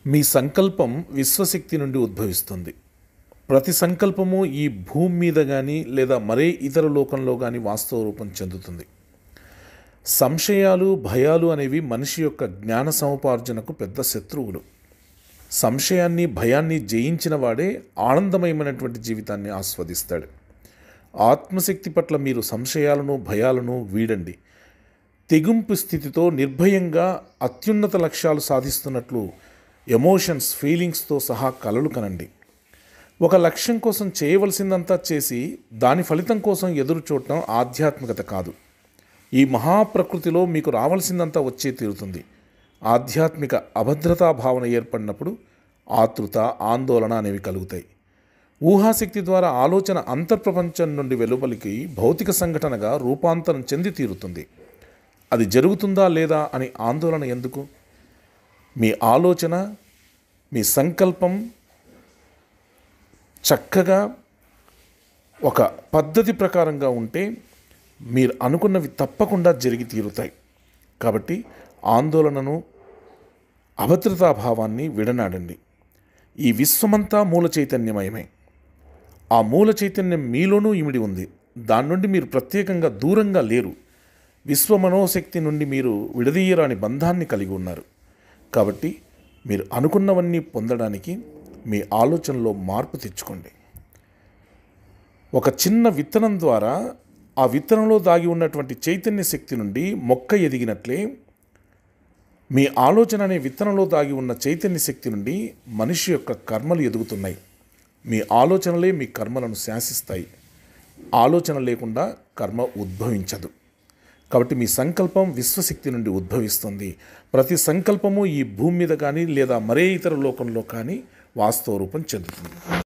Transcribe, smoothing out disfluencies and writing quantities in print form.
మీ సంకల్పం విశ్వశక్తి నుండి ఉద్భవిస్తుంది. ప్రతి సంకల్పము ఈ భూమి మీద కానీ లేదా మరే ఇతర లోకంలో కానీ వాస్తవ రూపం చెందుతుంది. సంశయాలు, భయాలు అనేవి మనిషి యొక్క జ్ఞాన సముపార్జనకు పెద్ద శత్రువులు. సంశయాన్ని, భయాన్ని జయించిన వాడే ఆనందమయమైనటువంటి జీవితాన్ని ఆస్వాదిస్తాడు. ఆత్మశక్తి పట్ల మీరు సంశయాలను, భయాలను వీడండి. తెగింపు స్థితితో నిర్భయంగా అత్యున్నత లక్ష్యాలు సాధిస్తున్నట్లు ఎమోషన్స్, ఫీలింగ్స్తో సహా కలలు కనండి. ఒక లక్ష్యం కోసం చేయవలసిందంతా చేసి దాని ఫలితం కోసం ఎదురు చూడటం ఆధ్యాత్మికత కాదు. ఈ మహాప్రకృతిలో మీకు రావాల్సిందంతా వచ్చే తీరుతుంది. ఆధ్యాత్మిక అభద్రతా భావన ఏర్పడినప్పుడు ఆతృత, ఆందోళన అనేవి కలుగుతాయి. ఊహాశక్తి ద్వారా ఆలోచన అంతర్ప్రపంచం నుండి వెలుపలికి భౌతిక సంఘటనగా రూపాంతరం చెంది తీరుతుంది. అది జరుగుతుందా లేదా అని ఆందోళన ఎందుకు? మీ ఆలోచన, మీ సంకల్పం చక్కగా ఒక పద్ధతి ప్రకారంగా ఉంటే మీరు అనుకున్నవి తప్పకుండా జరిగి తీరుతాయి. కాబట్టి ఆందోళనను, అభద్రతాభావాన్ని విడనాడండి. ఈ విశ్వమంతా మూల చైతన్యమయమే. ఆ మూల చైతన్యం మీలోనూ ఇమిడి ఉంది. దాని నుండి మీరు ప్రత్యేకంగా దూరంగా లేరు. విశ్వమనోశక్తి నుండి మీరు విడదీయరాని బంధాన్ని కలిగి ఉన్నారు. కాబట్టి మీరు అనుకున్నవన్నీ పొందడానికి మీ ఆలోచనలో మార్పు తెచ్చుకోండి. ఒక చిన్న విత్తనం ద్వారా ఆ విత్తనంలో దాగి ఉన్నటువంటి చైతన్య శక్తి నుండి మొక్క ఎదిగినట్లే మీ ఆలోచన అనే విత్తనంలో దాగి ఉన్న చైతన్య శక్తి నుండి మనిషి యొక్క కర్మలు ఎదుగుతున్నాయి. మీ ఆలోచనలే మీ కర్మలను శాసిస్తాయి. ఆలోచన లేకుండా కర్మ ఉద్భవించదు. కాబట్టి మీ సంకల్పం విశ్వశక్తి నుండి ఉద్భవిస్తుంది. ప్రతి సంకల్పము ఈ భూమి మీద కానీ లేదా మరే ఇతర లోకంలో కానీ వాస్తవ రూపం చెందుతుంది.